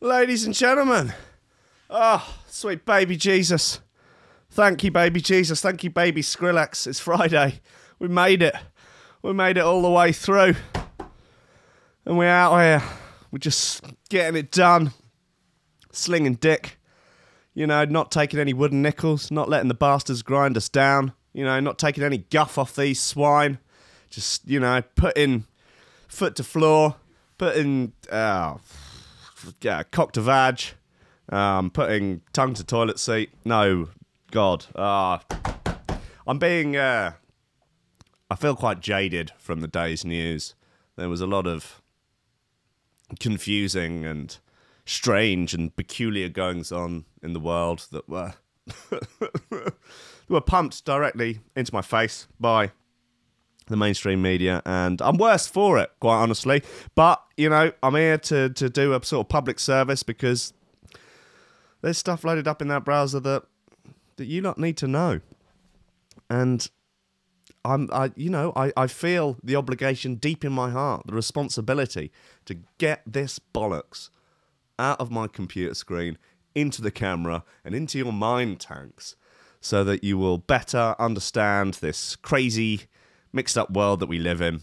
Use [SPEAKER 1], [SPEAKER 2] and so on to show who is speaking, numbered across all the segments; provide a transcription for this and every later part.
[SPEAKER 1] Ladies and gentlemen, oh, sweet baby Jesus. Thank you, baby Jesus. Thank you, baby Skrillex. It's Friday. We made it. We made it all the way through. And we're out here. We're just getting it done. Slinging dick. You know, not taking any wooden nickels. Not letting the bastards grind us down. You know, not taking any guff off these swine. Just, you know, putting foot to floor. Putting, cock to vag. Putting tongue to toilet seat. No, God. I'm being, I feel quite jaded from the day's news. There was a lot of confusing and strange and peculiar goings on in the world that were were pumped directly into my face by the mainstream media, and I'm worse for it, quite honestly. But, you know, I'm here to do a sort of public service because there's stuff loaded up in that browser that you lot need to know. And I feel the obligation deep in my heart, the responsibility to get this bollocks out of my computer screen, into the camera, and into your mind tanks, so that you will better understand this crazy, mixed up world that we live in,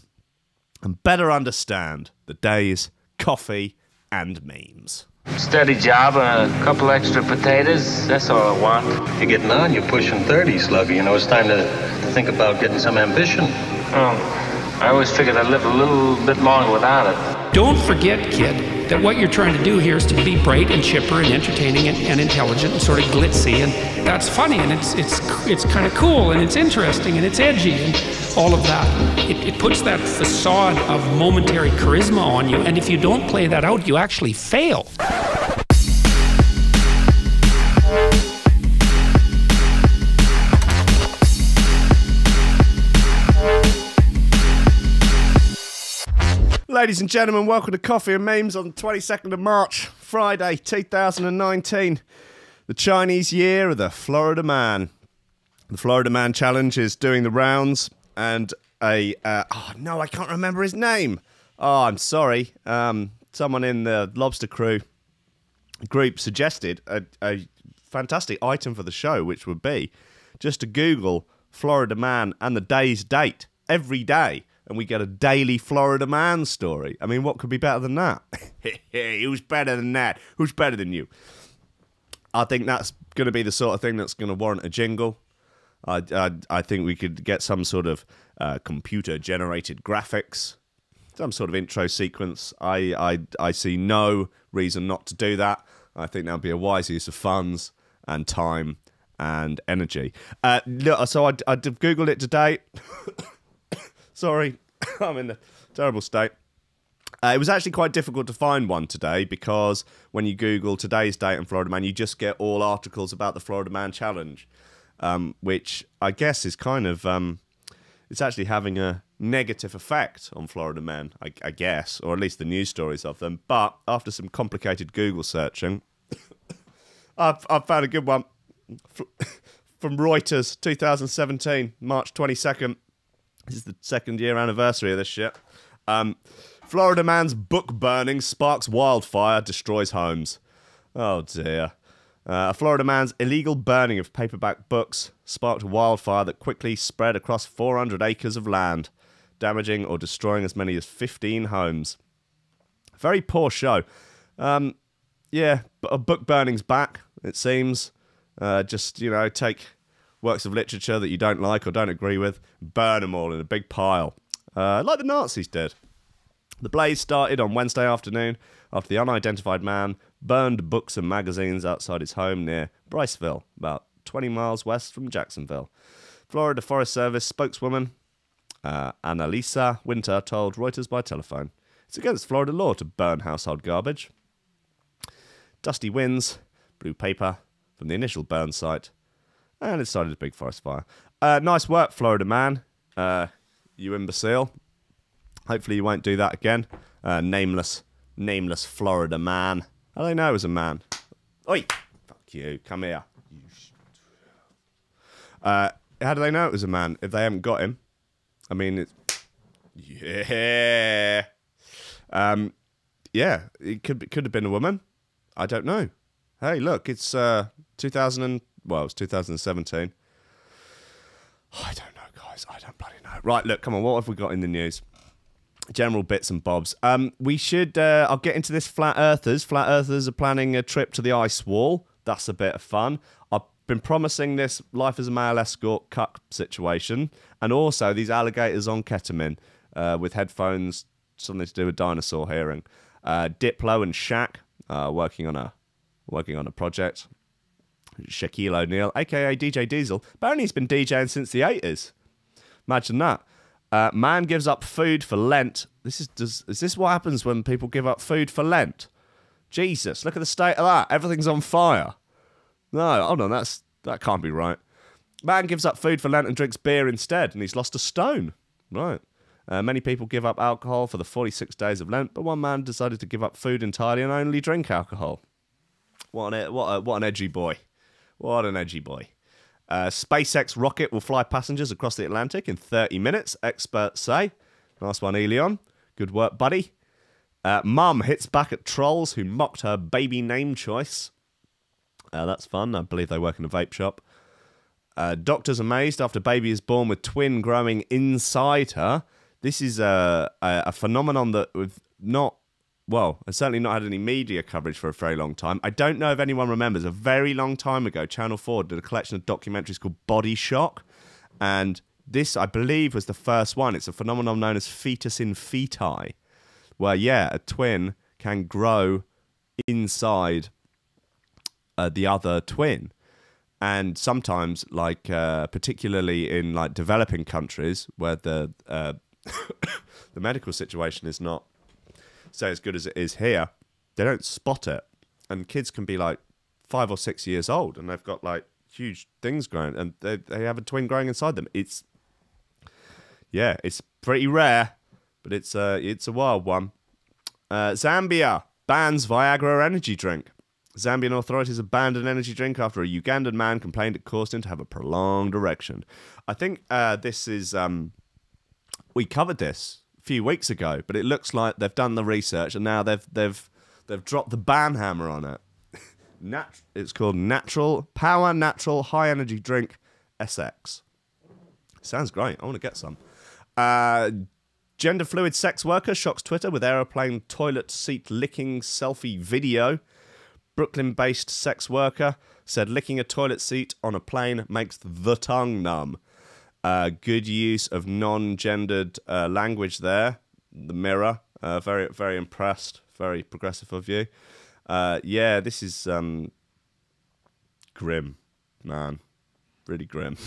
[SPEAKER 1] and better understand the day's coffee and memes.
[SPEAKER 2] Steady job and a couple extra potatoes, that's all I want.
[SPEAKER 3] You're getting on, you're pushing 30, Slugger. You know, it's time to think about getting some ambition.
[SPEAKER 2] Oh, I always figured I'd live a little bit longer without it.
[SPEAKER 4] Don't forget, kid, that what you're trying to do here is to be bright and chipper and entertaining and intelligent and sort of glitzy, and that's funny, and it's kind of cool, and it's interesting, and it's edgy, and all of that. It puts that facade of momentary charisma on you, and if you don't play that out, you actually fail.
[SPEAKER 1] Ladies and gentlemen, welcome to Coffee and Memes on the 22nd of March, Friday, 2019. The Chinese year of the Florida Man. The Florida Man Challenge is doing the rounds, and I can't remember his name. Oh, I'm sorry. Someone in the Lobster Crew group suggested a fantastic item for the show, which would be just to Google Florida Man and the day's date every day, and we get a daily Florida Man story. I mean, what could be better than that? Who's better than that? Who's better than you? I think that's going to be the sort of thing that's going to warrant a jingle. I think we could get some sort of computer-generated graphics, some sort of intro sequence. I see no reason not to do that. I think that would be a wise use of funds and time and energy. So I Googled it today. Sorry, I'm in a terrible state. It was actually quite difficult to find one today because when you Google today's date and Florida Man, you just get all articles about the Florida Man Challenge, which I guess is kind of, it's actually having a negative effect on Florida men, I guess, or at least the news stories of them. But after some complicated Google searching, I've found a good one from Reuters, 2017, March 22nd. This is the second year anniversary of this shit. Florida man's book burning sparks wildfire, destroys homes. Oh dear. A Florida man's illegal burning of paperback books sparked a wildfire that quickly spread across 400 acres of land, damaging or destroying as many as 15 homes. Very poor show. Yeah, book burning's back, it seems. Just, you know, take works of literature that you don't like or don't agree with, burn them all in a big pile, like the Nazis did. The blaze started on Wednesday afternoon after the unidentified man burned books and magazines outside his home near Bryceville, about 20 miles west from Jacksonville. Florida Forest Service spokeswoman Annalisa Winter told Reuters by telephone, "It's against Florida law to burn household garbage." Dusty winds blew paper from the initial burn site, and it started a big forest fire. Nice work, Florida man. You imbecile. Hopefully you won't do that again. Nameless Florida man. How do they know it was a man? Oi! Fuck you. Come here. How do they know it was a man if they haven't got him? I mean, it's... Yeah. Yeah, it could have been a woman. I don't know. Hey, look, it's 2017. I don't know, guys. I don't bloody know. Right, look, come on. What have we got in the news? General bits and bobs. We should... I'll get into this Flat Earthers. Flat Earthers are planning a trip to the ice wall. That's a bit of fun. I've been promising this life as a male escort cuck situation. And also these alligators on ketamine with headphones, something to do with dinosaur hearing. Diplo and Shaq working on a project. Shaquille O'Neal, a.k.a. DJ Diesel. Apparently he's been DJing since the 80s. Imagine that. Man gives up food for Lent. Is this what happens when people give up food for Lent? Jesus, look at the state of that. Everything's on fire. No, hold on, that can't be right. Man gives up food for Lent and drinks beer instead, and he's lost a stone. Right. Many people give up alcohol for the 46 days of Lent, but one man decided to give up food entirely and only drink alcohol. What an edgy boy. What an edgy boy. SpaceX rocket will fly passengers across the Atlantic in 30 minutes, experts say. Nice one, Elon. Good work, buddy. Mum hits back at trolls who mocked her baby name choice. That's fun. I believe they work in a vape shop. Doctors amazed after baby is born with twin growing inside her. This is a phenomenon that we've not... Well, I've certainly not had any media coverage for a very long time. I don't know if anyone remembers. A very long time ago, Channel 4 did a collection of documentaries called Body Shock. And this, I believe, was the first one. It's a phenomenon known as fetus in feti, where, yeah, a twin can grow inside the other twin. And sometimes, like, particularly in, like, developing countries where the the medical situation is not say as good as it is here, they don't spot it, and kids can be like 5 or 6 years old and they've got like huge things growing, and they have a twin growing inside them. It's pretty rare, but it's a wild one. Zambia bans Viagra energy drink. Zambian authorities have banned an energy drink after a Ugandan man complained it caused him to have a prolonged erection. I think this is we covered this a few weeks ago, but it looks like they've done the research and now they've dropped the ban hammer on it. It's called Natural High Energy Drink SX. Sounds great. I want to get some. Gender fluid sex worker shocks Twitter with aeroplane toilet seat licking selfie video. Brooklyn-based sex worker said licking a toilet seat on a plane makes the tongue numb. Good use of non-gendered language there. The Mirror, very, very impressed. Very progressive of you. Yeah, this is grim, man. Really grim.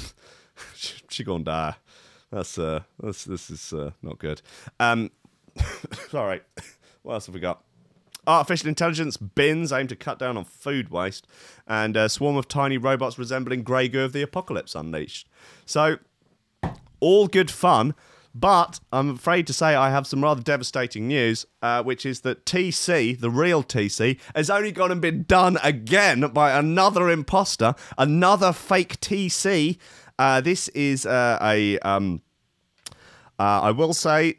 [SPEAKER 1] She gonna die. This is not good. Sorry. What else have we got? Artificial intelligence bins aim to cut down on food waste, and a swarm of tiny robots resembling Grey Goo of the Apocalypse unleashed. So, all good fun, but I'm afraid to say I have some rather devastating news, which is that TC, the real TC, has only gone and been done again by another imposter, another fake TC. This is I will say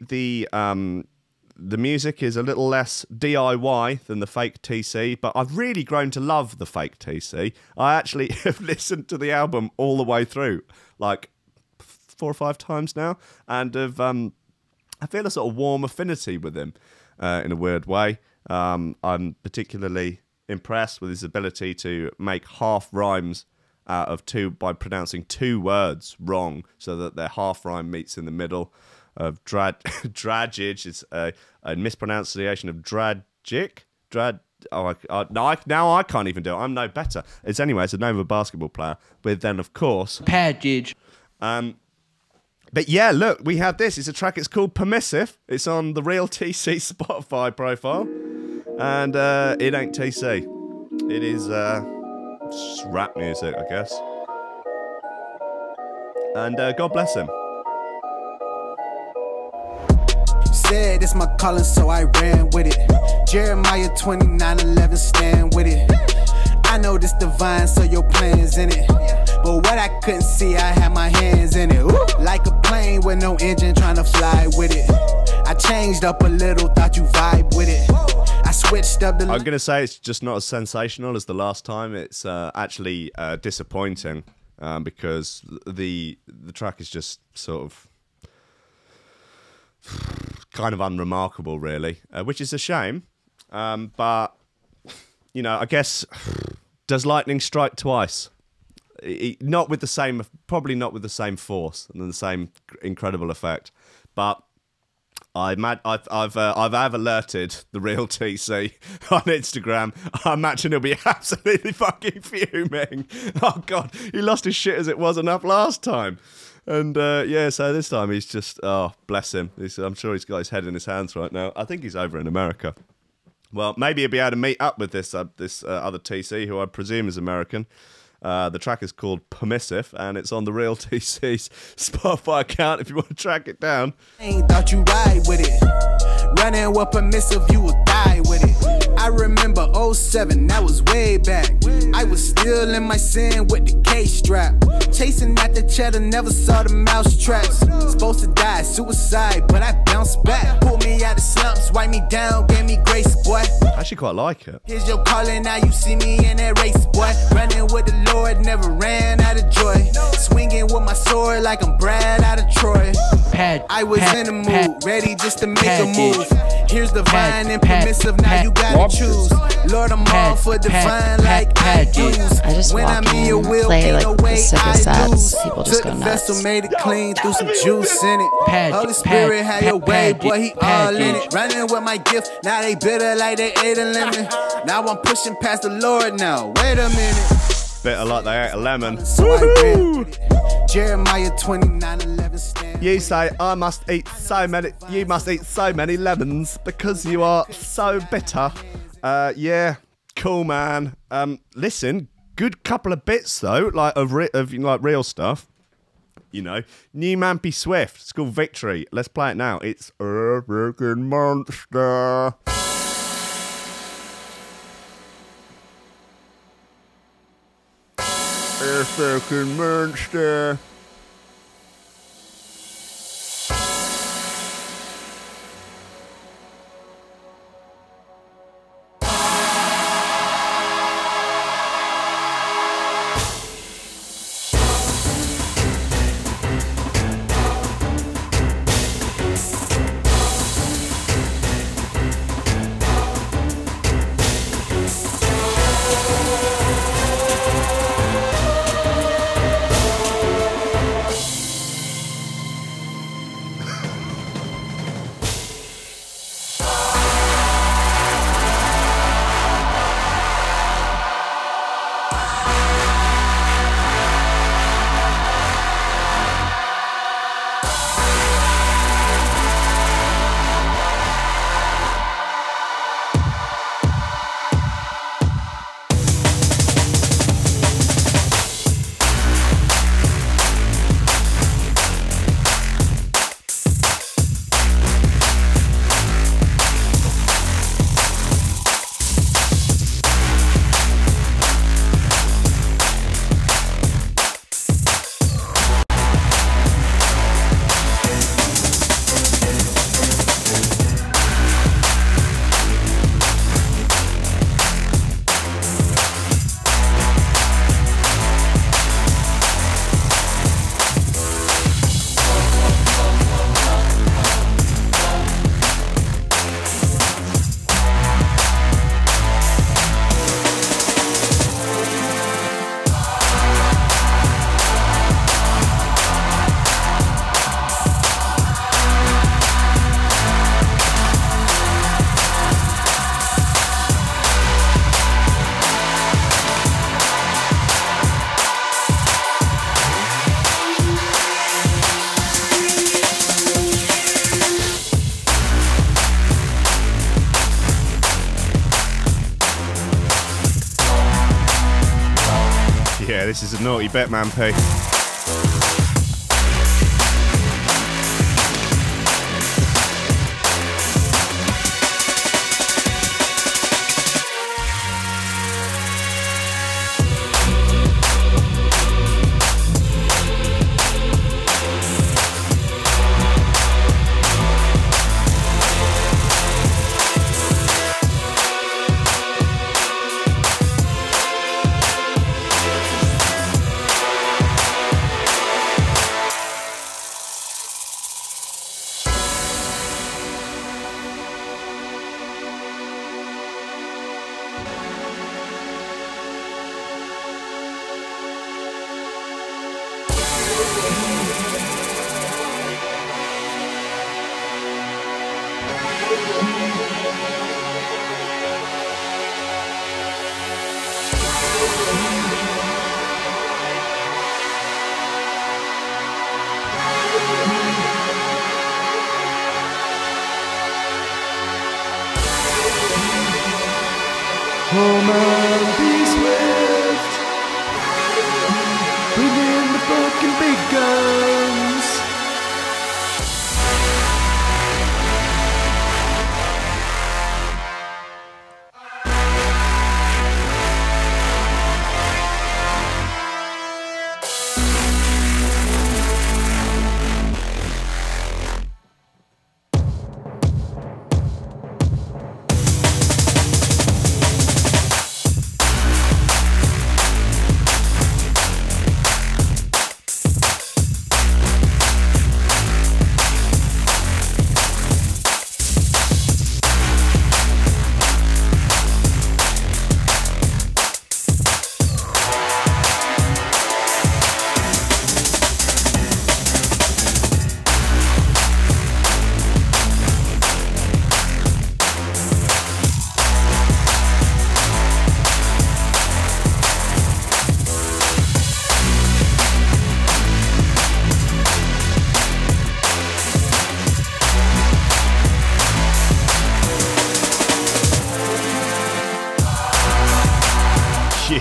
[SPEAKER 1] the music is a little less DIY than the fake TC, but I've really grown to love the fake TC. I actually have listened to the album all the way through, like 4 or 5 times now, and I feel a sort of warm affinity with him in a weird way. I'm particularly impressed with his ability to make half rhymes out of two by pronouncing 2 words wrong, so that their half rhyme meets in the middle. Of dragage is a mispronunciation of dragic. Now I can't even do it. I'm no better. It's the name of a basketball player. But then, of course,
[SPEAKER 5] Padgage.
[SPEAKER 1] But yeah, look, we have this. It's a track. It's called Permissive. It's on the Real TC Spotify profile, and it ain't TC. It is just rap music, I guess. And God bless him.
[SPEAKER 6] Said it's my calling, so I ran with it. Jeremiah 29:11, stand with it. I know this divine, so your plan's in it. But what I couldn't see, I had my hands in it. Ooh. Like a plane with no engine, trying to fly with it. I changed up a little, thought you vibe with it. I switched up the...
[SPEAKER 1] I'm going to say it's just not as sensational as the last time. It's actually disappointing because the track is just sort of kind of unremarkable, really, which is a shame. But, you know, I guess, does lightning strike twice? Not with the same, probably not with the same force and the same incredible effect. But I've alerted the real TC on Instagram. I imagine he'll be absolutely fucking fuming. Oh God, he lost his shit as it wasn't up last time. And yeah, so this time he's just, oh, bless him. I'm sure he's got his head in his hands right now. I think he's over in America. Well, maybe he'll be able to meet up with this other TC, who I presume is American. The track is called Permissive, and it's on the real TC's Spotify account if you want to track it down.
[SPEAKER 6] Ain't thought you ride with it. Running with Permissive, you will die with it. I remember 07, that was way back. I was still in my sin with the K-strap. Chasing at the cheddar, never saw the mouse traps. Supposed to die, suicide, but I bounced back. Pulled me out of slumps, wipe me down, gave me grace, boy.
[SPEAKER 1] I actually quite like it.
[SPEAKER 6] Here's your calling, now you see me in that race, boy. Running with the Lord, never ran out of joy. Swinging with my sword like I'm Brad out of Troy. I was in the mood, ready just to make a move. Here's divine and permissive, now you gotta choose. Lord, I'm all for divine like I use.
[SPEAKER 5] I just
[SPEAKER 6] when
[SPEAKER 5] walk
[SPEAKER 6] I'm in your
[SPEAKER 5] in,
[SPEAKER 6] will,
[SPEAKER 5] play
[SPEAKER 6] ain't
[SPEAKER 5] like
[SPEAKER 6] no
[SPEAKER 5] the
[SPEAKER 6] way
[SPEAKER 5] sickest
[SPEAKER 6] I lose.
[SPEAKER 5] sets. People just
[SPEAKER 6] Took
[SPEAKER 5] go
[SPEAKER 6] the vessel,
[SPEAKER 5] nuts.
[SPEAKER 6] made it clean, threw some juice in it. Holy Spirit, have your way, boy, he all in it. Running with my gift, now they bitter like they ate a lemon. Now I'm pushing past the Lord now, wait a minute.
[SPEAKER 1] Bitter like they ate a lemon.
[SPEAKER 6] Jeremiah 29:11 stand.
[SPEAKER 1] You say I must eat so many. You must eat so many lemons because you are so bitter. Yeah, cool, man. Listen, good couple of bits though, like of like real stuff. You know, new Mampy Swift. It's called Victory. Let's play it now. It's a freaking monster. A fucking monster. Yeah, this is a naughty bit, Mampy.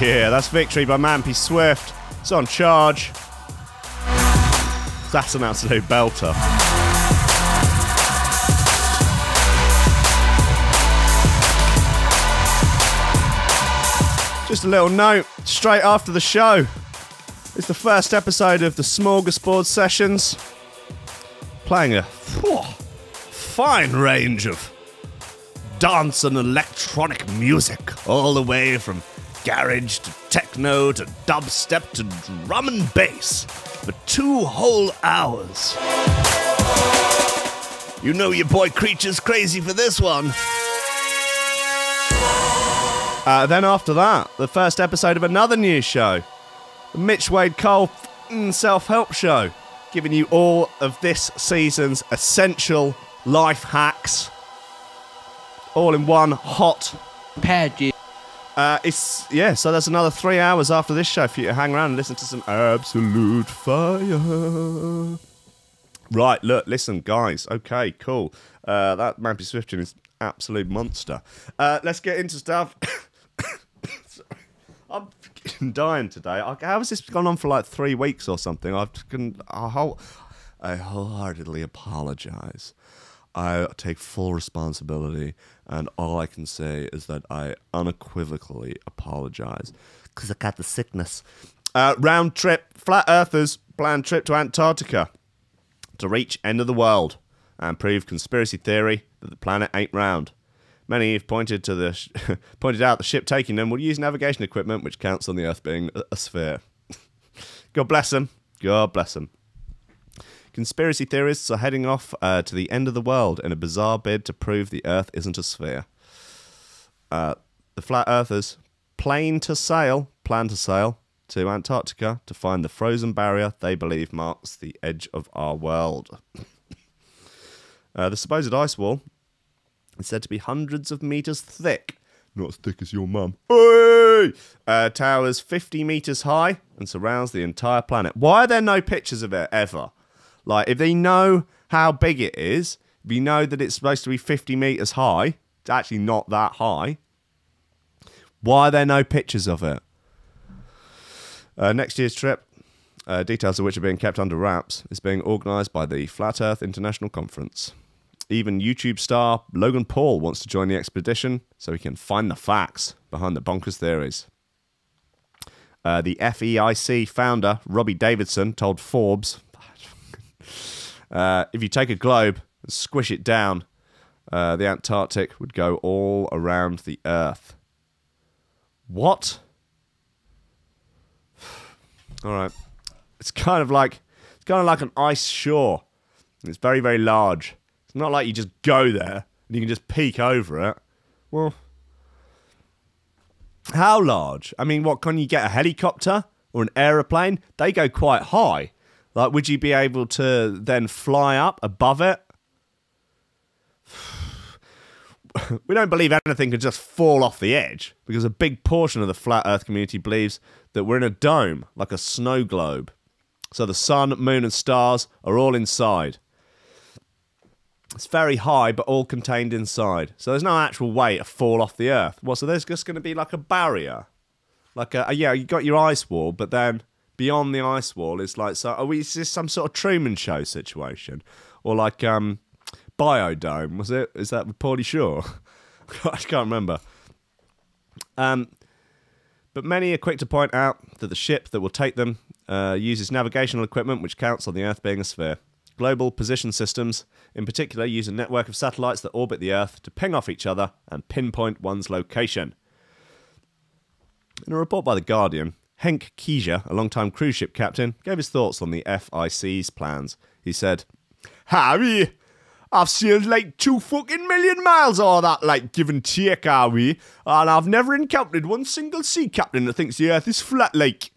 [SPEAKER 1] Yeah, that's Victory by Mampy Swift. It's on Charge. That's an absolute belter. Just a little note, straight after the show, it's the first episode of the Smorgasbord Sessions. Playing a fine range of dance and electronic music, all the way from garage to techno to dubstep to drum and bass for 2 whole hours. You know your boy Creature's crazy for this one. Then after that, the first episode of another new show, the Mitch Wade Cole self-help show, giving you all of this season's essential life hacks, all in one hot
[SPEAKER 5] package.
[SPEAKER 1] So there's another 3 hours after this show for you to hang around and listen to some absolute fire. Right, look, listen, guys. Okay, cool. That Mampy Swiftian is absolute monster. Let's get into stuff. Sorry. I'm fucking dying today. How has this gone on for like 3 weeks or something? I wholeheartedly apologise. I take full responsibility, and all I can say is that I unequivocally apologise because I got the sickness. Round trip, flat earthers planned trip to Antarctica to reach end of the world and prove conspiracy theory that the planet ain't round. Many have pointed out the ship taking them will use navigation equipment which counts on the Earth being a sphere. God bless them. God bless them. Conspiracy theorists are heading off to the end of the world in a bizarre bid to prove the Earth isn't a sphere. The flat earthers plan to sail to Antarctica to find the frozen barrier they believe marks the edge of our world. The supposed ice wall is said to be hundreds of meters thick. Not as thick as your mum. Towers 50 meters high and surrounds the entire planet. Why are there no pictures of it ever? Like, if they know how big it is, if you know that it's supposed to be 50 meters high, it's actually not that high. Why are there no pictures of it? Next year's trip, details of which are being kept under wraps, is being organised by the Flat Earth International Conference. Even YouTube star Logan Paul wants to join the expedition so he can find the facts behind the bonkers theories. The FEIC founder, Robbie Davidson, told Forbes, if you take a globe and squish it down, the Antarctic would go all around the Earth. What? All right. It's kind of like an ice shore. It's very, very large. It's not like you just go there and you can just peek over it. Well, how large? I mean, what, can you get a helicopter or an aeroplane? They go quite high. Like, would you be able to then fly up above it? We don't believe anything could just fall off the edge, because a big portion of the flat Earth community believes that we're in a dome, like a snow globe. So the sun, moon and stars are all inside. It's very high, but all contained inside. So there's no actual way to fall off the Earth. Well, so there's just going to be like a barrier. Like you got your ice wall, but then beyond the ice wall is like, is this some sort of Truman Show situation? Or like Biodome, was it? Is that with Pauly Shaw? I can't remember. But many are quick to point out that the ship that will take them uses navigational equipment which counts on the Earth being a sphere. Global position systems, in particular, use a network of satellites that orbit the Earth to ping off each other and pinpoint one's location. In a report by The Guardian, Henk Kiezer, a long-time cruise ship captain, gave his thoughts on the FIC's plans. He said, "Harry, I've sailed like 2 fucking million miles all that, like, give and take, are we? And I've never encountered one single sea captain that thinks the Earth is flat, like."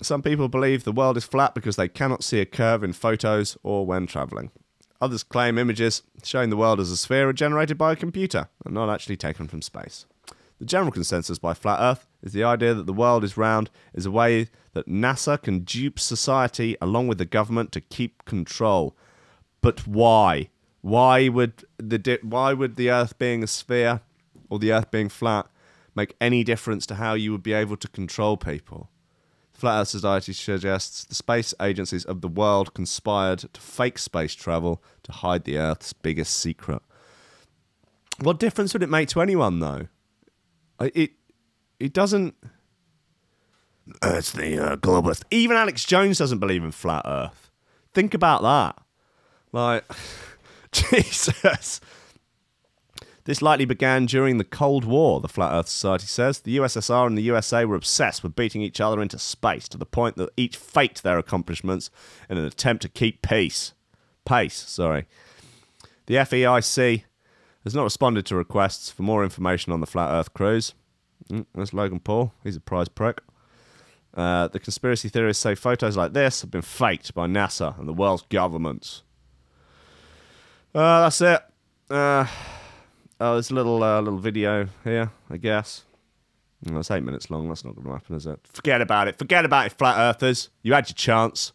[SPEAKER 1] Some people believe the world is flat because they cannot see a curve in photos or when travelling. Others claim images showing the world as a sphere are generated by a computer and not actually taken from space. The general consensus by Flat Earth is the idea that the world is round is a way that NASA can dupe society along with the government to keep control. But why? Why would the Earth being a sphere or the Earth being flat make any difference to how you would be able to control people. The Flat Earth Society suggests the space agencies of the world conspired to fake space travel to hide the Earth's biggest secret. What difference would it make to anyone, though? It doesn't... It's the globalist. Even Alex Jones doesn't believe in Flat Earth. Think about that. Like, Jesus. This likely began during the Cold War, the Flat Earth Society says. The USSR and the USA were obsessed with beating each other into space to the point that each faked their accomplishments in an attempt to keep pace. The FEIC has not responded to requests for more information on the Flat Earth cruise. There's Logan Paul. He's a prize prick. The conspiracy theorists say photos like this have been faked by NASA and the world's governments. That's it. There's a little video here, I guess. It's 8 minutes long. That's not going to happen, is it? Forget about it. Forget about it, Flat Earthers. You had your chance.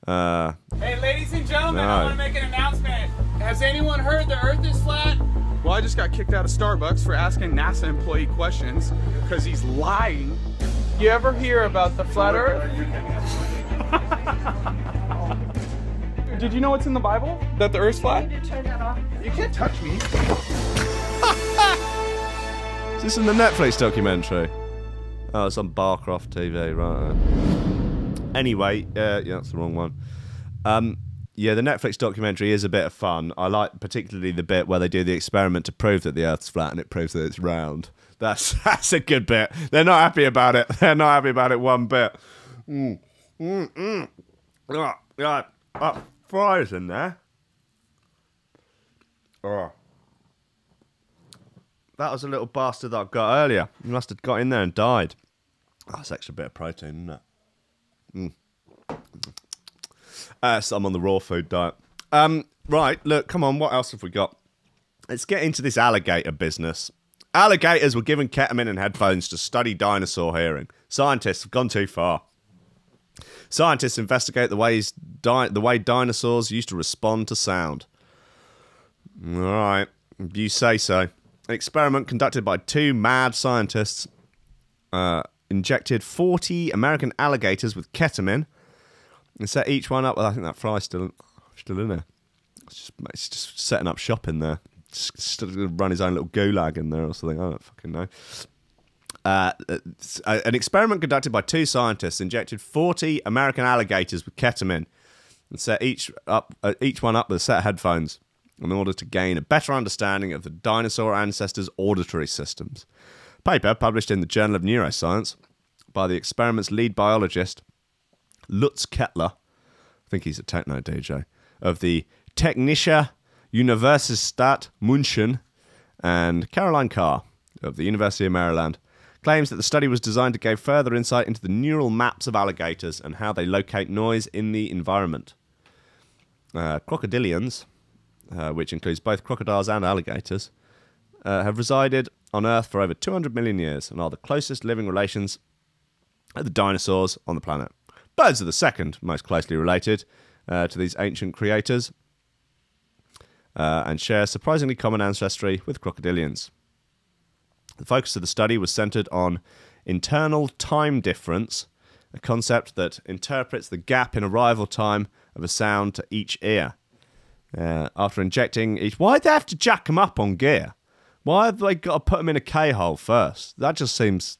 [SPEAKER 5] Hey, ladies and gentlemen, I want to make an announcement. Has anyone heard the Earth is flat? Well, I just got kicked out of Starbucks for asking NASA employee questions because he's lying. You ever hear about the flat Earth? Did you know what's in the Bible? That the Earth's flat?
[SPEAKER 7] You need to turn that off.
[SPEAKER 5] You can't touch me.
[SPEAKER 1] Is this in the Netflix documentary? Oh, it's on Barcroft TV, right. Anyway, yeah, that's the wrong one. Yeah, the Netflix documentary is a bit of fun. I like particularly the bit where they do the experiment to prove that the Earth's flat and it proves that it's round. That's a good bit. They're not happy about it. They're not happy about it one bit. Fries in there. Oh. That was a little bastard that I got earlier. He must have got in there and died. Oh, that's extra bit of protein, isn't it? So I'm on the raw food diet. Right, look, come on, what else have we got? Let's get into this alligator business. Alligators were given ketamine and headphones to study dinosaur hearing. Scientists have gone too far. Scientists investigate the way dinosaurs used to respond to sound. All right, you say so. An experiment conducted by two mad scientists injected 40 American alligators with ketamine and set each one up. Well, I think that fry's still in there. It's just setting up shop in there. Just run his own little gulag in there or something. I don't fucking know. An experiment conducted by two scientists injected 40 American alligators with ketamine and set each one up with a set of headphones in order to gain a better understanding of the dinosaur ancestors' auditory systems. Paper published in the Journal of Neuroscience by the experiment's lead biologist, Lutz Kettler, I think he's a techno DJ, of the Technische Universität München, and Caroline Carr of the University of Maryland, claims that the study was designed to give further insight into the neural maps of alligators and how they locate noise in the environment. Crocodilians, which includes both crocodiles and alligators, have resided on Earth for over 200 million years and are the closest living relations of the dinosaurs on the planet. Birds are the second most closely related to these ancient creators and share surprisingly common ancestry with crocodilians. The focus of the study was centered on internal time difference, a concept that interprets the gap in arrival time of a sound to each ear. After injecting each... Why'd they have to jack them up on gear? Why have they got to put them in a K-hole first? That just seems...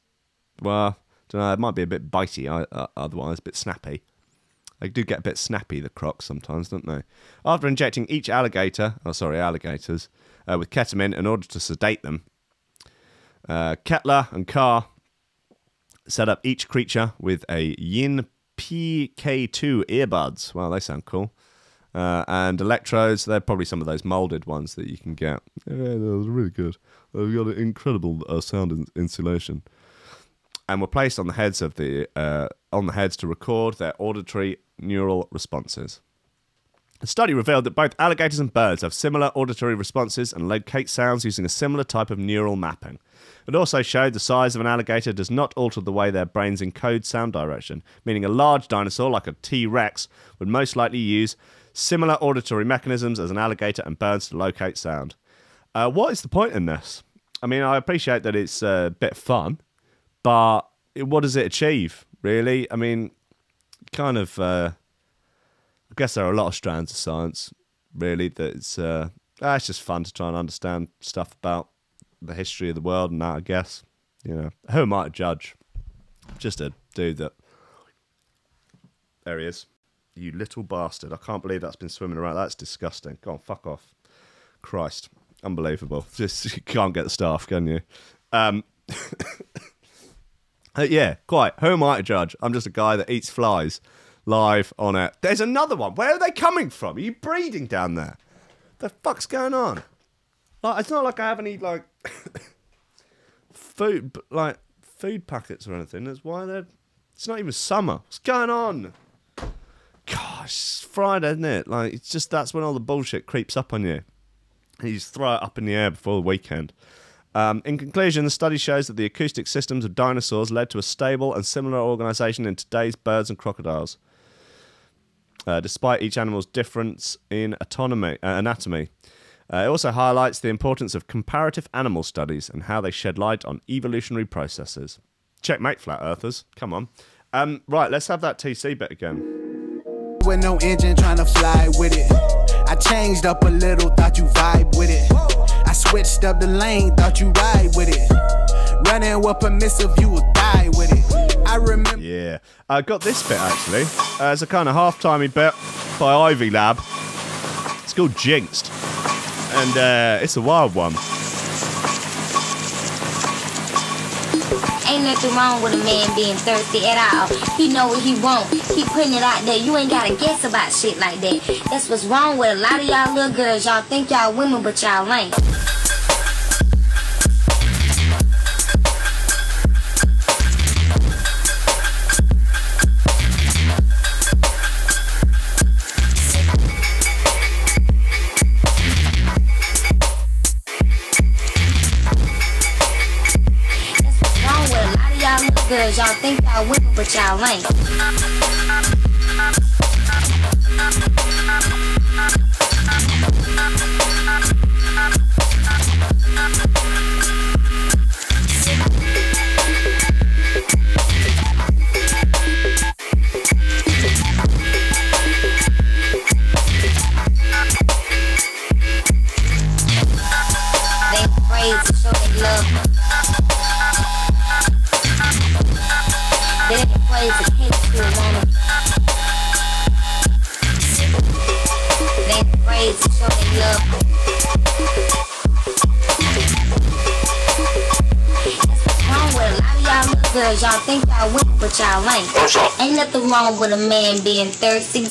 [SPEAKER 1] Well, I don't know, it might be a bit bitey otherwise, a bit snappy. They do get a bit snappy, the crocs, sometimes, don't they? After injecting each alligators, with ketamine in order to sedate them, Kettler and Carr set up each creature with a Yin PK2 earbuds. Wow, they sound cool. And electrodes. They're probably some of those molded ones that you can get. Yeah, that was really good. They've got an incredible sound insulation. And were placed on the heads of to record their auditory neural responses. The study revealed that both alligators and birds have similar auditory responses and locate sounds using a similar type of neural mapping. It also showed the size of an alligator does not alter the way their brains encode sound direction, meaning a large dinosaur like a T-Rex would most likely use similar auditory mechanisms as an alligator and birds to locate sound. What is the point in this? I mean, I appreciate that it's a bit fun, but what does it achieve, really? I mean, kind of, I guess there are a lot of strands of science, really, that it's just fun to try and understand stuff about the history of the world and that, I guess. You know, who am I to judge? Just a dude that... There he is. You little bastard. I can't believe that's been swimming around. That's disgusting. Go on, fuck off. Christ. Unbelievable. Just, you can't get the staff, can you? Yeah, quite. Who am I to judge? I'm just a guy that eats flies live on it. There's another one. Where are they coming from? Are you breeding down there? The fuck's going on? Like, it's not like I have any, like, food packets or anything. That's why they're... It's not even summer. What's going on? Gosh, it's Friday, isn't it? Like, it's just, that's when all the bullshit creeps up on you. And you just throw it up in the air before the weekend. In conclusion, the study shows that the acoustic systems of dinosaurs led to a stable and similar organisation in today's birds and crocodiles, despite each animal's difference in anatomy. It also highlights the importance of comparative animal studies and how they shed light on evolutionary processes. Checkmate, flat earthers. Come on. Right, let's have that TC bit again.
[SPEAKER 6] With no engine, trying to fly with it. I changed up a little, thought you vibe with it. I switched up the lane, thought you ride with it. Running with permissive, you will die with it. I remember.
[SPEAKER 1] Yeah, I got this bit actually. It's a kind of half-timey bit by Ivy Lab. It's called Jinxed, and it's a wild one.
[SPEAKER 7] Ain't nothing wrong with a man being thirsty at all. He know what he want. He putting it out there. You ain't gotta guess about shit like that. That's what's wrong with a lot of y'all little girls. Y'all think y'all women, but y'all ain't. Girls, y'all think y'all women, but y'all ain't. They praise to show they love. They ain't afraid to hate to a woman. They ain't afraid to show they love. That's what's wrong with a lot of y'all little girls. Y'all think y'all women, but y'all ain't. Ain't nothing wrong with a man being thirsty.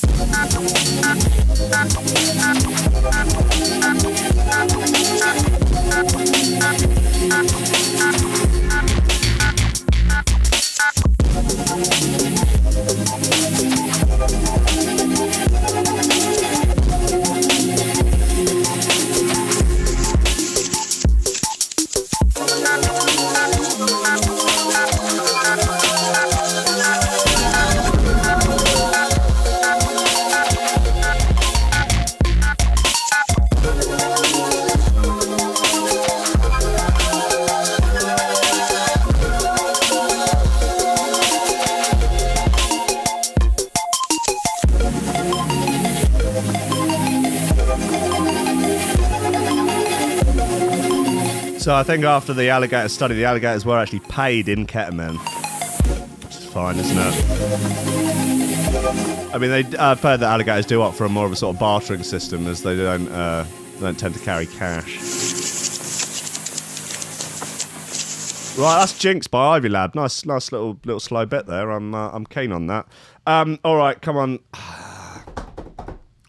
[SPEAKER 1] So I think after the alligator study, the alligators were actually paid in ketamine, which is fine, isn't it? I mean, I've heard that alligators do opt for a more of a sort of bartering system, as they don't tend to carry cash. Right, that's Jinx by Ivy Lab. Nice little slow bit there. I'm keen on that. All right, come on.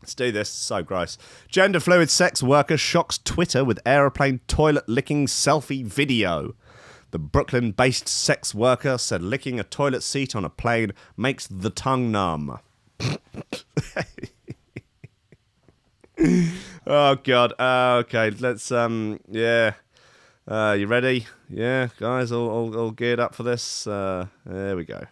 [SPEAKER 1] Let's do this. So gross. Gender fluid sex worker shocks Twitter with aeroplane toilet licking selfie video. The Brooklyn-based sex worker said licking a toilet seat on a plane makes the tongue numb. Oh God. Okay, let's yeah. You ready? Yeah, guys, all geared up for this. There we go.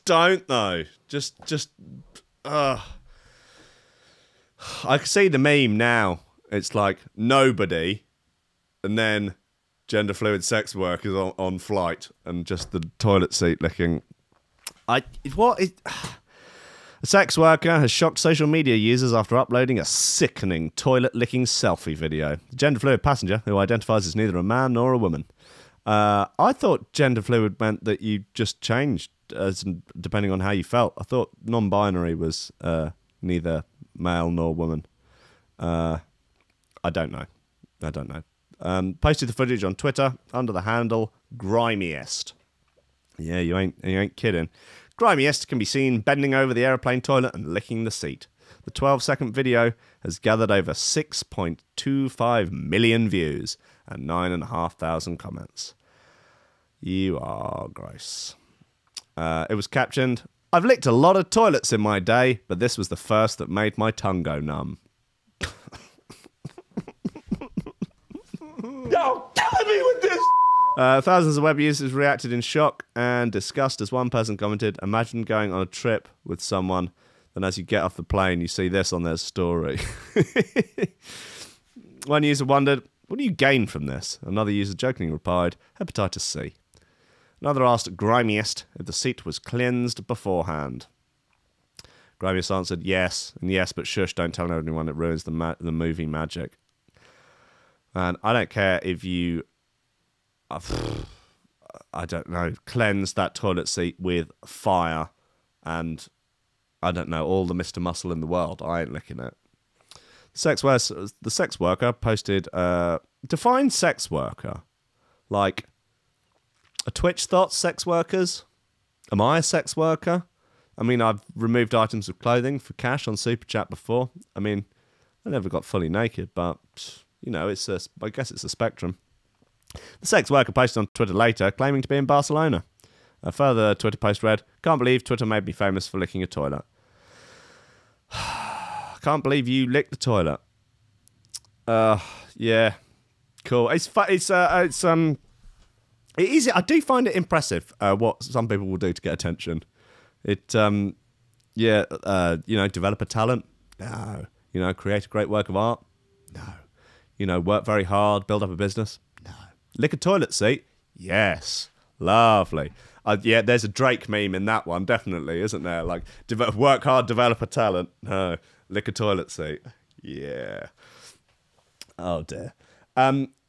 [SPEAKER 1] don't though. I can see the meme now. It's like nobody, and then gender fluid sex workers on flight, and just the toilet seat licking. A sex worker has shocked social media users after uploading a sickening toilet-licking selfie video. The gender fluid passenger, who identifies as neither a man nor a woman. I thought gender fluid meant that you just changed depending on how you felt. I thought non-binary was neither male nor woman. I don't know. Posted the footage on Twitter under the handle Grimiest. Yeah, you ain't kidding. Grimiest can be seen bending over the aeroplane toilet and licking the seat. The 12-second video has gathered over 6.25 million views and 9,500 comments. You are gross. It was captioned, "I've licked a lot of toilets in my day, but this was the first that made my tongue go numb."
[SPEAKER 8] Yo, killing me with this!
[SPEAKER 1] Thousands of web users reacted in shock and disgust as one person commented, "Imagine going on a trip with someone, then as you get off the plane, you see this on their story." One user wondered, "What do you gain from this?" Another user jokingly replied, "Hepatitis C." Another asked Grimiest if the seat was cleansed beforehand. Grimiest answered, "Yes, and yes, but shush, don't tell anyone, it ruins the movie magic." And I don't care if you... I don't know, cleanse that toilet seat with fire and, I don't know, all the Mr. Muscle in the world. I ain't licking it. The sex worker posted, define sex worker. Like, a Twitch thought sex workers? Am I a sex worker? I mean, I've removed items of clothing for cash on Super Chat before. I mean, I never got fully naked, but, you know, I guess it's a spectrum. The sex worker posted on Twitter later, claiming to be in Barcelona. A further Twitter post read, "Can't believe Twitter made me famous for licking a toilet." Can't believe you licked the toilet. Yeah, cool. It is. I do find it impressive what some people will do to get attention. You know, develop a talent. No. You know, create a great work of art. No. You know, work very hard, build up a business. No. Lick a toilet seat? Yes. Lovely. Yeah, there's a Drake meme in that one, definitely, isn't there? Like, work hard, develop a talent. No. Lick a toilet seat. Yeah. Oh, dear.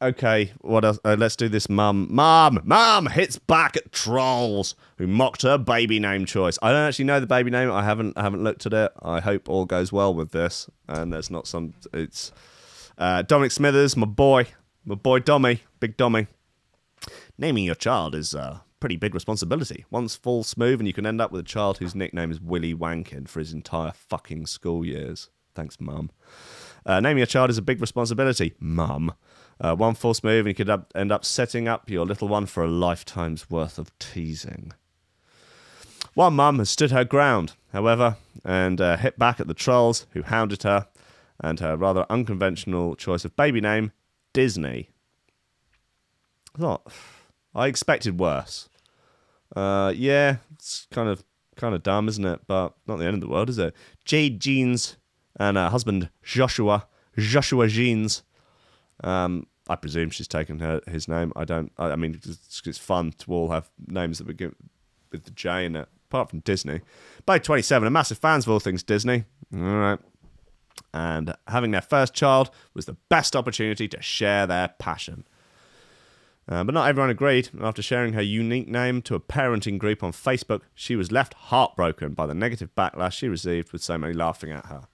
[SPEAKER 1] Okay, what else? Let's do this. Mum hits back at trolls who mocked her baby name choice. I don't actually know the baby name. I haven't looked at it. I hope all goes well with this. And there's not some... It's... Dominic Smithers, my boy Dommy, big Dommy. Naming your child is a pretty big responsibility. Once fall smooth and you can end up with a child whose nickname is Willy Wankin for his entire fucking school years. Thanks, Mum. Naming your child is a big responsibility, Mum. One fall smooth and you could end up setting up your little one for a lifetime's worth of teasing. One mum has stood her ground, however, and hit back at the trolls who hounded her and her rather unconventional choice of baby name, Disney. I expected worse. Yeah, it's kind of dumb, isn't it? But not the end of the world, is it? Jade Jeans and her husband Joshua Jeans. I presume she's taken his name. I mean, it's fun to all have names that begin with the J in it, apart from Disney. Both 27 are massive fans of all things Disney. All right. And having their first child was the best opportunity to share their passion. But not everyone agreed. After sharing her unique name to a parenting group on Facebook, she was left heartbroken by the negative backlash she received with so many laughing at her.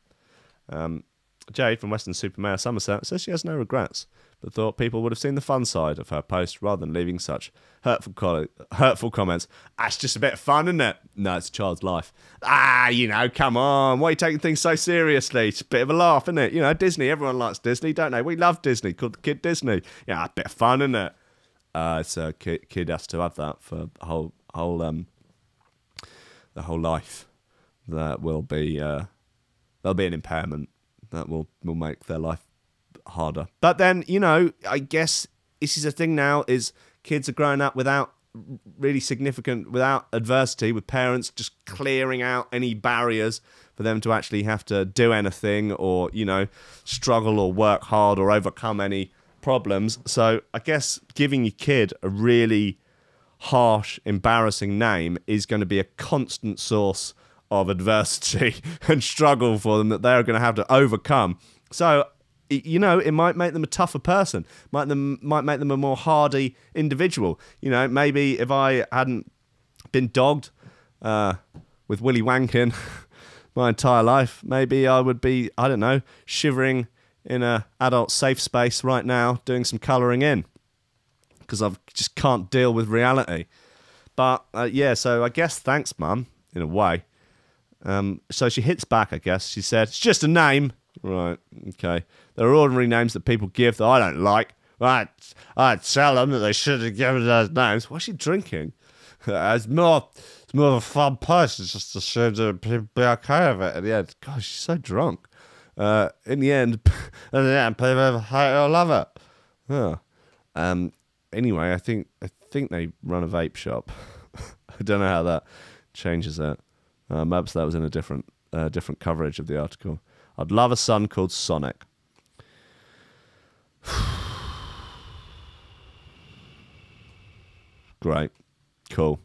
[SPEAKER 1] Jade from Weston-super-Mare, Somerset, says she has no regrets, but thought people would have seen the fun side of her post rather than leaving such hurtful comments. It's just a bit of fun, isn't it? No, it's a child's life. You know, come on. Why are you taking things so seriously? It's a bit of a laugh, isn't it? You know, Disney, everyone likes Disney, don't they? We love Disney, called Kid Disney. Yeah, a bit of fun, isn't it? It's a kid has to have that for the whole life. That will be there'll be an impairment that will make their life harder. But then, you know, I guess this is a thing now, is kids are growing up without really significant without adversity, with parents just clearing out any barriers for them to actually have to do anything or, you know, struggle or work hard or overcome any problems. So I guess giving your kid a really harsh, embarrassing name is going to be a constant source of adversity and struggle for them that they're going to have to overcome. So, you know, it might make them a tougher person, might make them a more hardy individual. You know, maybe if I hadn't been dogged with Willy Wankin my entire life, maybe I would be, I don't know, shivering in a adult safe space right now doing some colouring in because I just can't deal with reality. But yeah, so I guess thanks, Mum, in a way. So she hits back, I guess. She said, it's just a name. Right, okay. There are ordinary names that people give that I don't like. I'd tell them that they shouldn't give those names. What's she drinking? It's more of a fun person. It's just assumed that people be okay with it. In the end, gosh, she's so drunk. In the end, people hate or love it. Yeah. Anyway, I think they run a vape shop. I don't know how that changes that. Perhaps that was in a different coverage of the article. I'd love a son called Sonic. Great. Cool.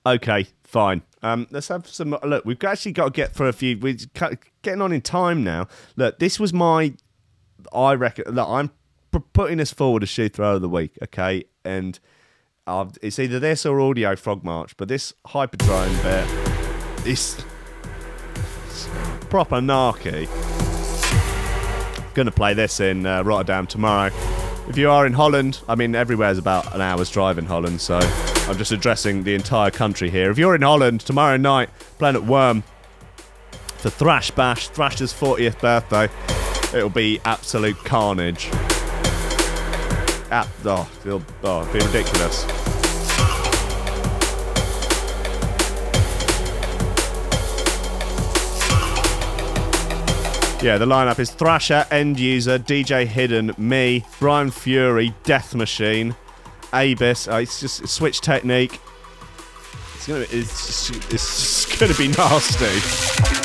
[SPEAKER 1] Okay, fine. Let's have some... Look, we've actually got to get for a few... We're getting on in time now. Look, this was my... I reckon... Look, I'm putting this forward as Shoe Throw of the Week, okay? And it's either this or Audio Frog March, but this Hyperdrome bit is proper narky. Going to play this in Rotterdam tomorrow. If you are in Holland, I mean, everywhere's about an hour's drive in Holland, so I'm just addressing the entire country here. If you're in Holland tomorrow night, playing at Worm for Thrash Bash, Thrash's 40th birthday, it'll be absolute carnage. It'll be ridiculous. Yeah, the lineup is Thrasher, End User, DJ Hidden, me, Brian Fury, Death Machine, Abis. It's just Switch Technique. It's gonna be nasty.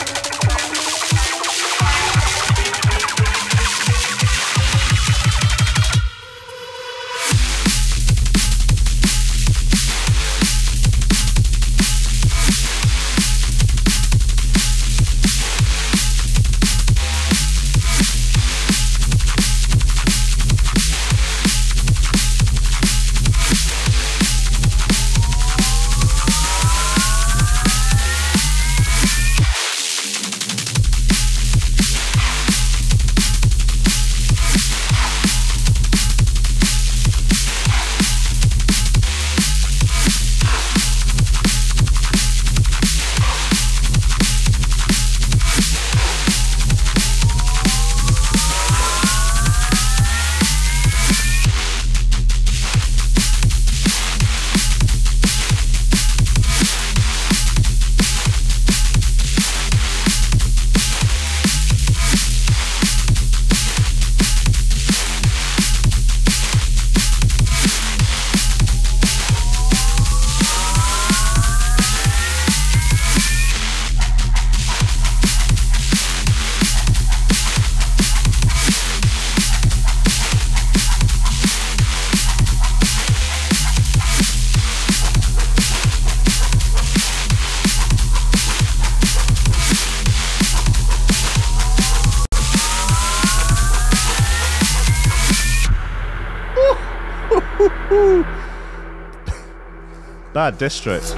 [SPEAKER 1] Bad district.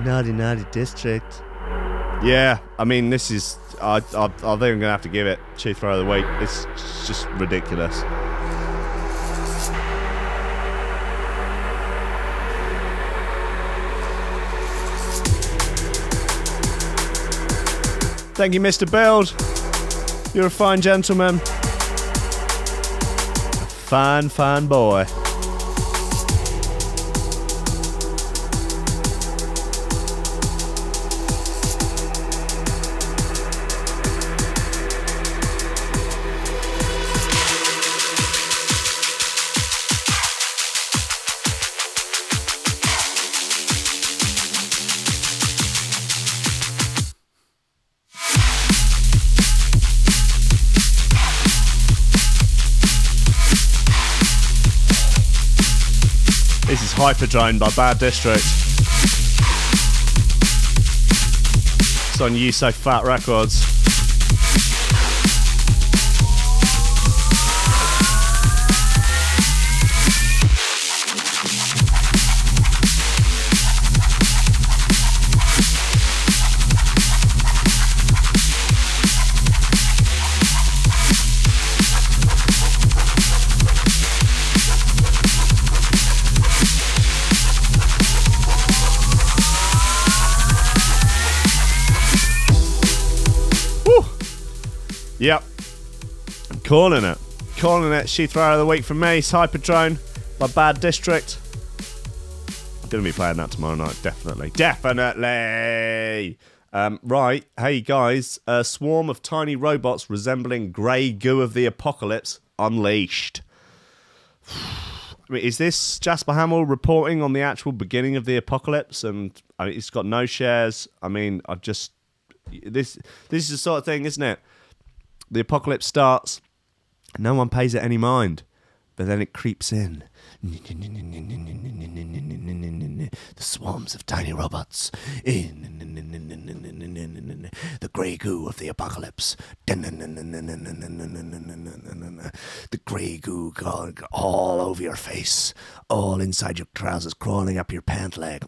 [SPEAKER 1] Naughty district. Yeah, I mean, this is... I think I'm going to have to give it Chief Throw of the Week. It's just ridiculous. Thank you, Mr. Build. You're a fine gentleman. A fine boy. Hyperdrone by Bad District. It's on You So Fat Records. Yep. I'm calling it. Calling it. She Thrower of the Week from me. It's Hyperdrone by Bad District. I'm going to be playing that tomorrow night. Definitely. Definitely. Right. Hey, guys. A swarm of tiny robots resembling grey goo of the apocalypse unleashed. I mean, is this Jasper Hamill reporting on the actual beginning of the apocalypse? And I mean, it's got no shares. I mean, I just... This is the sort of thing, isn't it? The apocalypse starts, no one pays it any mind, but then it creeps in. The swarms of tiny robots. The grey goo of the apocalypse. The grey goo all over your face, all inside your trousers, crawling up your pant leg,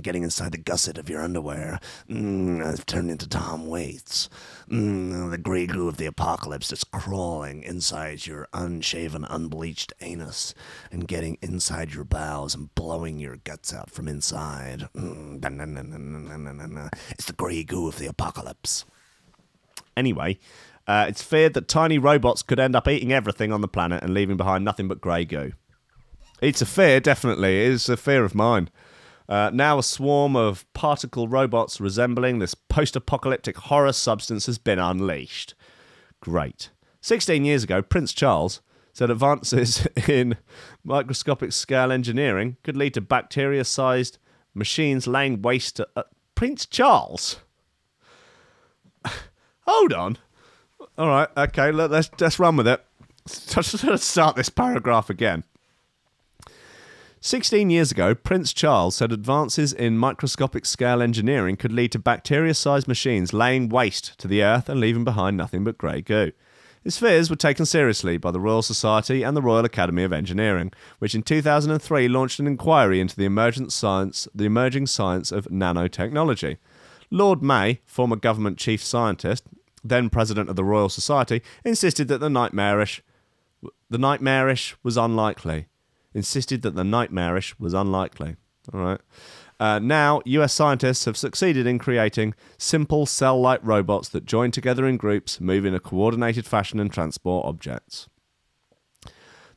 [SPEAKER 1] getting inside the gusset of your underwear. I've turned into Tom Waits. The grey goo of the apocalypse that's crawling inside your unshaven, unbleached anus and getting inside your bowels and blowing your guts out from inside. It's the grey goo of the apocalypse. Anyway, it's feared that tiny robots could end up eating everything on the planet and leaving behind nothing but grey goo. It's a fear, definitely. It is a fear of mine. Now a swarm of particle robots resembling this post-apocalyptic horror substance has been unleashed. Great. 16 years ago, Prince Charles said advances in microscopic scale engineering could lead to bacteria-sized machines laying waste to... Prince Charles? Hold on. All right, okay, let's run with it. Let's start this paragraph again. 16 years ago, Prince Charles said advances in microscopic scale engineering could lead to bacteria-sized machines laying waste to the earth and leaving behind nothing but grey goo. His fears were taken seriously by the Royal Society and the Royal Academy of Engineering, which in 2003 launched an inquiry into the emerging science of nanotechnology. Lord May, former government chief scientist, then president of the Royal Society, insisted that the nightmarish was unlikely. All right. Now, US scientists have succeeded in creating simple cell-like robots that join together in groups, move in a coordinated fashion and transport objects.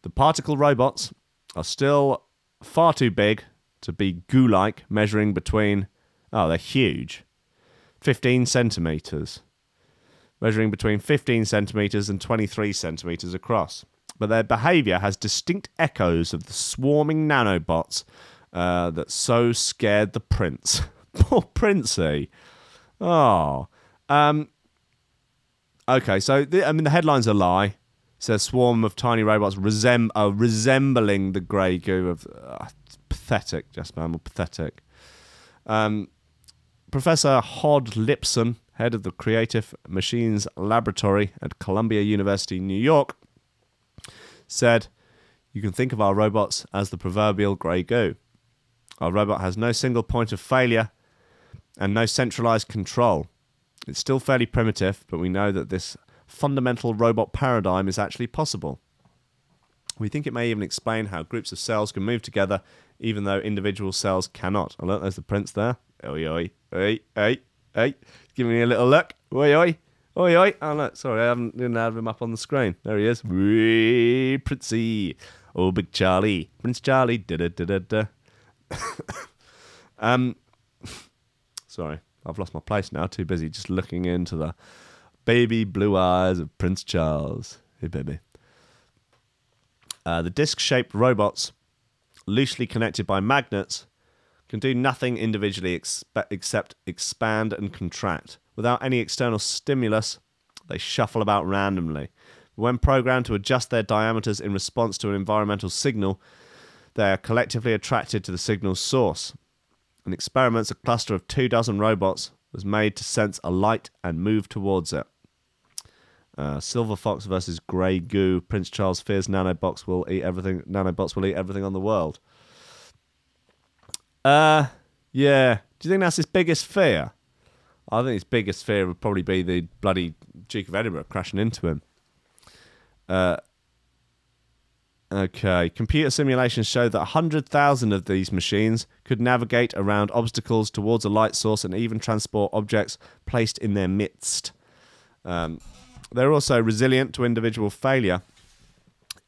[SPEAKER 1] The particle robots are still far too big to be goo-like, measuring between... Oh, they're huge. 15 centimetres. Measuring between 15 centimetres and 23 centimetres across. But their behaviour has distinct echoes of the swarming nanobots that so scared the prince. Poor Princey. Oh. Okay, so the headline's a lie. It says swarm of tiny robots resembling the grey goo of... pathetic, Jasper Hamill, pathetic. Professor Hod Lipson, head of the Creative Machines Laboratory at Columbia University, New York, said, "You can think of our robots as the proverbial grey goo. Our robot has no single point of failure and no centralized control. It's still fairly primitive, but we know that this fundamental robot paradigm is actually possible. We think it may even explain how groups of cells can move together even though individual cells cannot." Oh, look, there's the prince there. Oi, oi, oi, oi, oi. Give me a little look. Oi, oi. Oi, oi. Oh, look, sorry, I didn't have him up on the screen. There he is. Wee, Princey. Oh, big Charlie. Prince Charlie. Da-da-da-da-da. Sorry, I've lost my place now. Too busy just looking into the baby blue eyes of Prince Charles. Hey, baby. The disc-shaped robots, loosely connected by magnets, can do nothing individually except expand and contract. Without any external stimulus, they shuffle about randomly. When programmed to adjust their diameters in response to an environmental signal, They are collectively attracted to the signal's source. In experiments, a cluster of 24 robots was made to sense a light and move towards it. Silver Fox versus Grey Goo. Prince Charles fears nanobots will eat everything. Nanobots will eat everything on the world. Yeah. Do you think that's his biggest fear? I think his biggest fear would probably be the bloody Duke of Edinburgh crashing into him. Okay. Computer simulations show that 100,000 of these machines could navigate around obstacles towards a light source and even transport objects placed in their midst. They're also resilient to individual failure.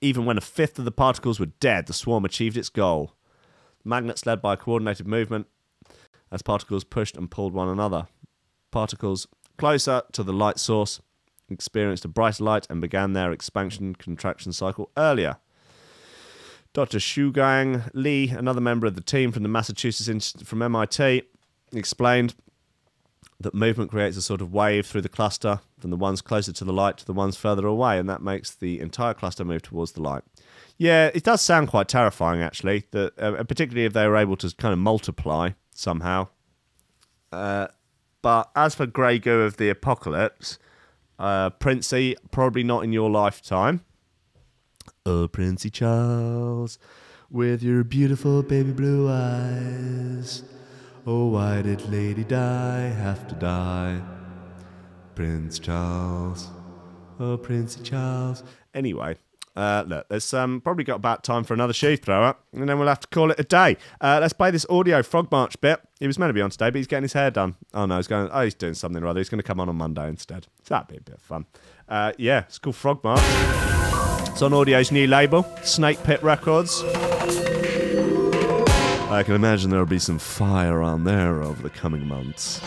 [SPEAKER 1] Even when a fifth of the particles were dead, the swarm achieved its goal. Magnets led by a coordinated movement as particles pushed and pulled one another. Particles closer to the light source experienced a brighter light and began their expansion-contraction cycle earlier. Dr. Shugang Lee, another member of the team from MIT, explained that movement creates a sort of wave through the cluster from the ones closer to the light to the ones further away, and that makes the entire cluster move towards the light. Yeah, it does sound quite terrifying, actually, that particularly if they were able to kind of multiply somehow. But as for Grey Goo of the Apocalypse, Princey, probably not in your lifetime. Oh, Princey Charles, with your beautiful baby blue eyes. Oh, why did Lady Di have to die? Prince Charles. Oh, Princey Charles. Anyway, look, there's probably got about time for another sheaf thrower, and then we'll have to call it a day. Let's play this audio Frog March bit. He was meant to be on today, but he's getting his hair done. Oh, no, he's doing something or other. He's going to come on Monday instead. So that'd be a bit of fun. Yeah, it's called Frog March. It's on Audio's new label, Snake Pit Records. I can imagine there'll be some fire on there over the coming months.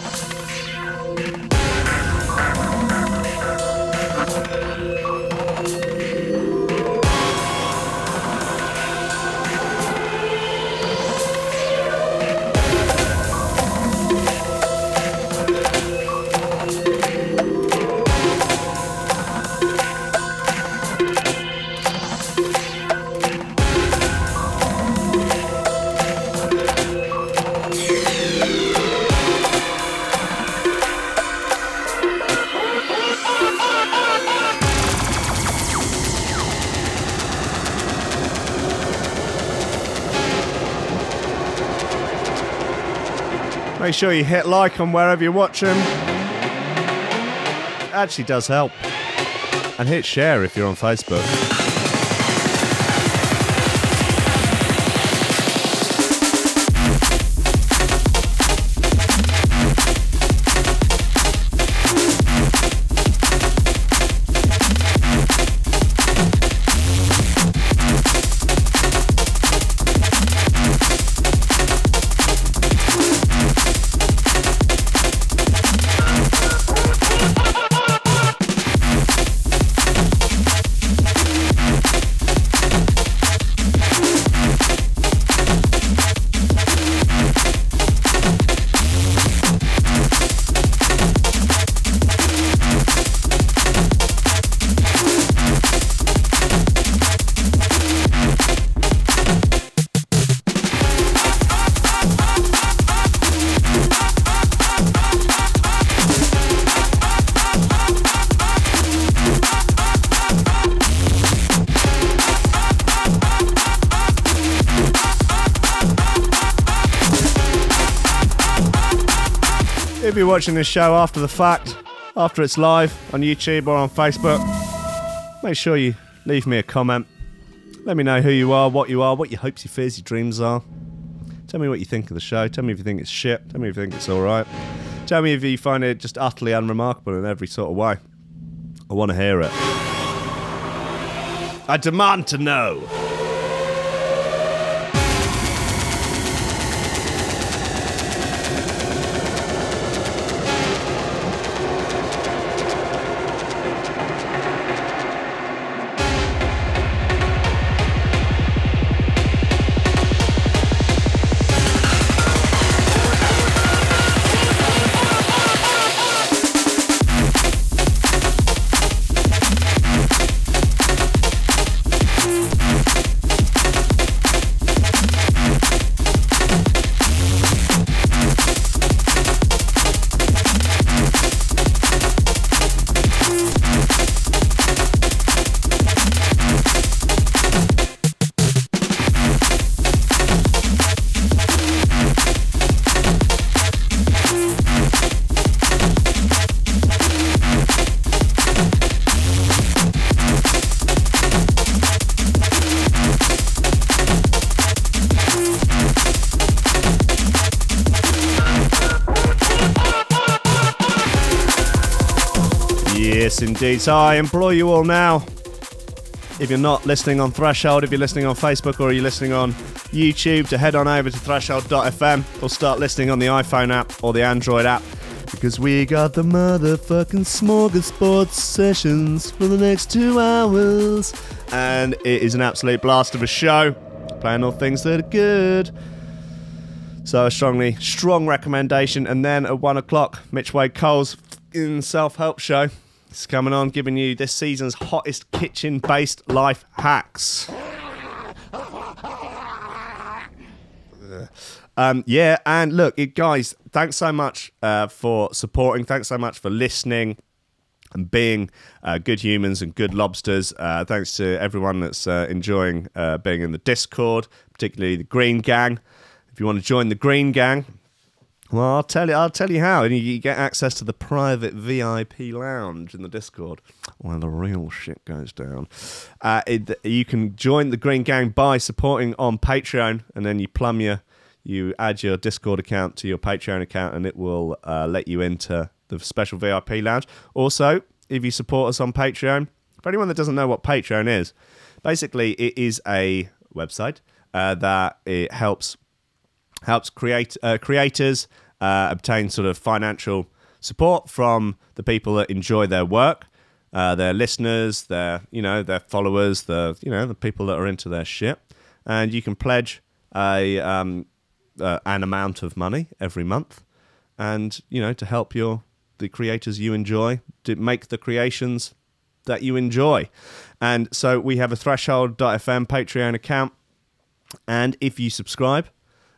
[SPEAKER 1] Make sure you hit like on wherever you're watching. It actually does help. And hit share if you're on Facebook. If you're watching this show after the fact, after it's live on YouTube or on Facebook, make sure you leave me a comment. Let me know who you are, what your hopes, your fears, your dreams are. Tell me what you think of the show. Tell me if you think it's shit. Tell me if you think it's alright. Tell me if you find it just utterly unremarkable in every sort of way. I want to hear it. I demand to know. indeed. So I implore you all now, if you're not listening on Threshold, if you're listening on Facebook or you're listening on YouTube, to head on over to threshold.fm or start listening on the iPhone app or the Android app, because we got the motherfucking smorgasbord sessions for the next 2 hours. And it is an absolute blast of a show, playing all things that are good. So a strong recommendation. And then at 1 o'clock, Mitch Wade Cole's self-help show is coming on, giving you this season's hottest kitchen-based life hacks. Yeah, and look, guys, thanks so much for supporting. Thanks so much for listening and being good humans and good lobsters. Thanks to everyone that's enjoying being in the Discord, particularly the Green Gang. If you want to join the Green Gang, well, I'll tell you how. And you get access to the private VIP lounge in the Discord where the real shit goes down. You can join the Green Gang by supporting on Patreon, and then you add your Discord account to your Patreon account, and it will let you into the special VIP lounge. Also, if you support us on Patreon, for anyone that doesn't know what Patreon is, basically it is a website that it helps creators obtain sort of financial support from the people that enjoy their work, their listeners, their followers, the people that are into their shit, and you can pledge an amount of money every month, and to help the creators you enjoy to make the creations that you enjoy. And so we have a Threshold.fm Patreon account, and if you subscribe,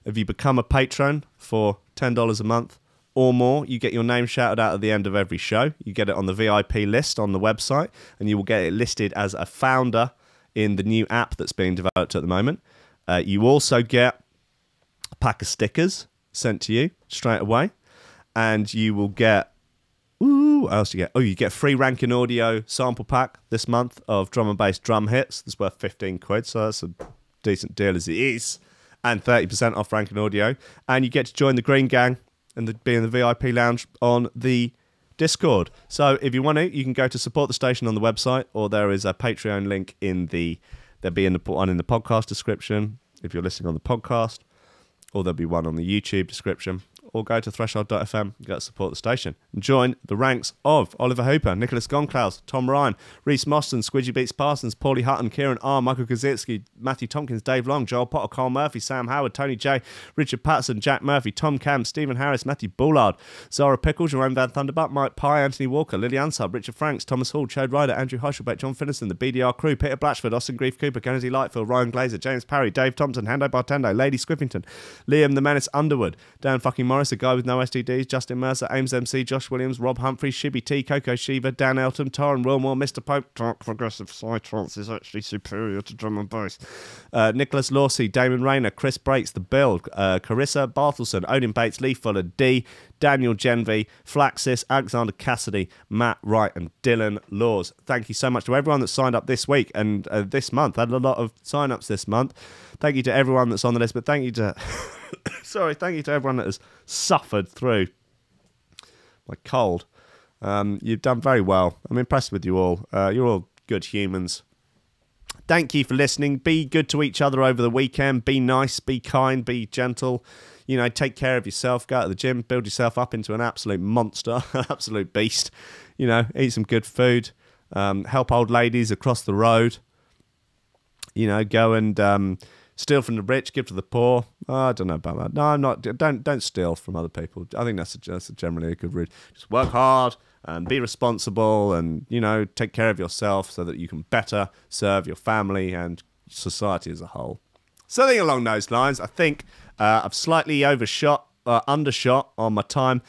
[SPEAKER 1] if you become a patron for $10 a month or more, you get your name shouted out at the end of every show. You get it on the VIP list on the website, and you will get it listed as a founder in the new app that's being developed at the moment. You also get a pack of stickers sent to you straight away, and you will get, what else do you get? Oh, you get a free Ranking Audio sample pack this month of drum and bass drum hits. That's worth 15 quid, so that's a decent deal as it is. And 30% off Ranking Audio. And you get to join the Green Gang and be in the VIP lounge on the Discord. So if you want to, you can go to support the station on the website, or there is a Patreon link there'll be one in the podcast description if you're listening on the podcast, or there'll be one on the YouTube description. Or go to threshold.fm, go to support the station. And join the ranks of Oliver Hooper, Nicholas Goncalves, Tom Ryan, Reece Mosson, Squidgy Beats Parsons, Pauly Hutton, Ciarán R, Michael Kedzierski, Matthew Tomkins, Dave Long, Joel Potter, Colm Murphy, Sam Howard, Tony J, Richard Patterson, Jack Murphy, Tom Camm, Stephen Harris, Matthieu Boulard, Zara Pickle, Jeroen Van Thunderbutt, Mike Pye, Anthony Walker, Lily Unsub, Richard Franks, Thomas Hall, Chode Ryder, Andrew Heichelbech, John Finison, the BDR Crew, Peter Blatchford, Austin Grief Cooper, Gennady Lightfield, Ryan Glaser, James Parry, Dave Thompson, Hendo Bartendo, Lady Squiffington, Liam the Menace Underwood, Dan fucking Morris, a guy with no STDs, Justin Mercer, Ames MC, Josh Williams, Rob Humphrey, Shibby T, Coco Shiva, Dan Elton, Taran Wilmore, Mr. Pope, Dark Progressive Psytrance is actually superior to drum and bass, Nicolas Lorcy, Dameon Rayner, Kris Breaks, The Build, Karissa Barthelson, Odin Bates, Lee Fuller, D, Daniel Genvy, Flaxis, Alexander Cassidy, Matt Wright, and Dylan Laws. Thank you so much to everyone that signed up this week and this month. I had a lot of sign-ups this month. Thank you to everyone that's on the list, but thank you to thank you to everyone that has suffered through my cold. You've done very well. I'm impressed with you all. You're all good humans. Thank you for listening. Be good to each other over the weekend. Be nice, be kind, be gentle. Take care of yourself. Go to the gym, build yourself up into an absolute monster, an absolute beast. Eat some good food. Help old ladies across the road. Go and steal from the rich, give to the poor. Oh, I don't know about that. No, I'm not. Don't steal from other people. I think that's generally a good route. Just work hard and be responsible, and take care of yourself so that you can better serve your family and society as a whole. Something along those lines. I think I've slightly undershot on my time.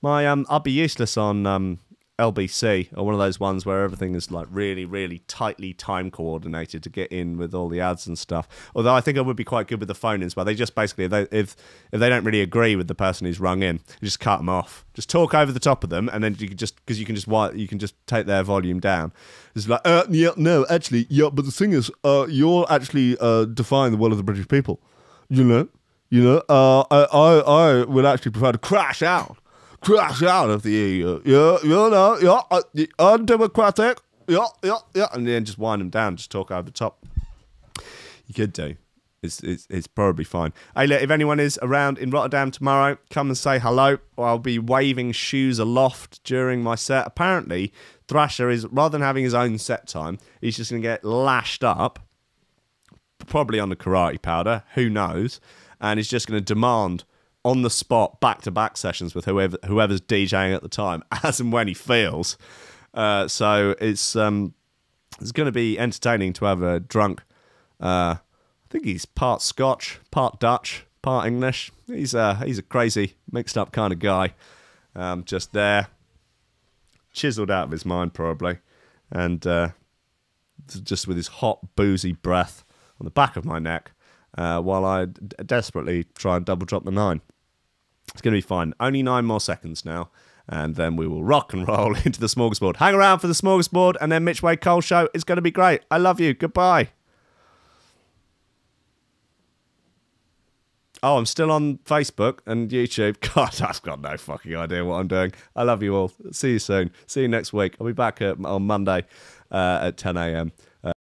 [SPEAKER 1] I'll be useless on LBC, or one of those ones where everything is like really, really tightly time coordinated to get in with all the ads and stuff. Although I think I would be quite good with the phone-ins, but they just basically, if they don't really agree with the person who's rung in, you just cut them off. Just talk over the top of them, and then you can just take their volume down. It's like, but the thing is, you're actually defying the will of the British people. I would actually prefer to crash out crash out of the undemocratic, and then just wind them down, just talk over the top. You could do. It's probably fine. Hey, look, if anyone is around in Rotterdam tomorrow, come and say hello. I'll be waving shoes aloft during my set. Apparently, Thrasher is, rather than having his own set time, he's just going to get lashed up, probably on the karate powder, who knows, and he's just going to demand on the spot back-to-back sessions with whoever's DJing at the time, as and when he feels. So it's going to be entertaining to have a drunk... I think he's part Scotch, part Dutch, part English. He's a crazy, mixed up kind of guy. Just there, chiseled out of his mind probably, and just with his hot, boozy breath on the back of my neck, while I desperately try and double drop the 9. It's going to be fine. Only 9 more seconds now, and then we will rock and roll into the smorgasbord. Hang around for the smorgasbord, and then Mitch Wade Cole show. It's going to be great. I love you. Goodbye. Oh, I'm still on Facebook and YouTube. God, I've got no fucking idea what I'm doing. I love you all. See you soon. See you next week. I'll be back on Monday at 10 a.m.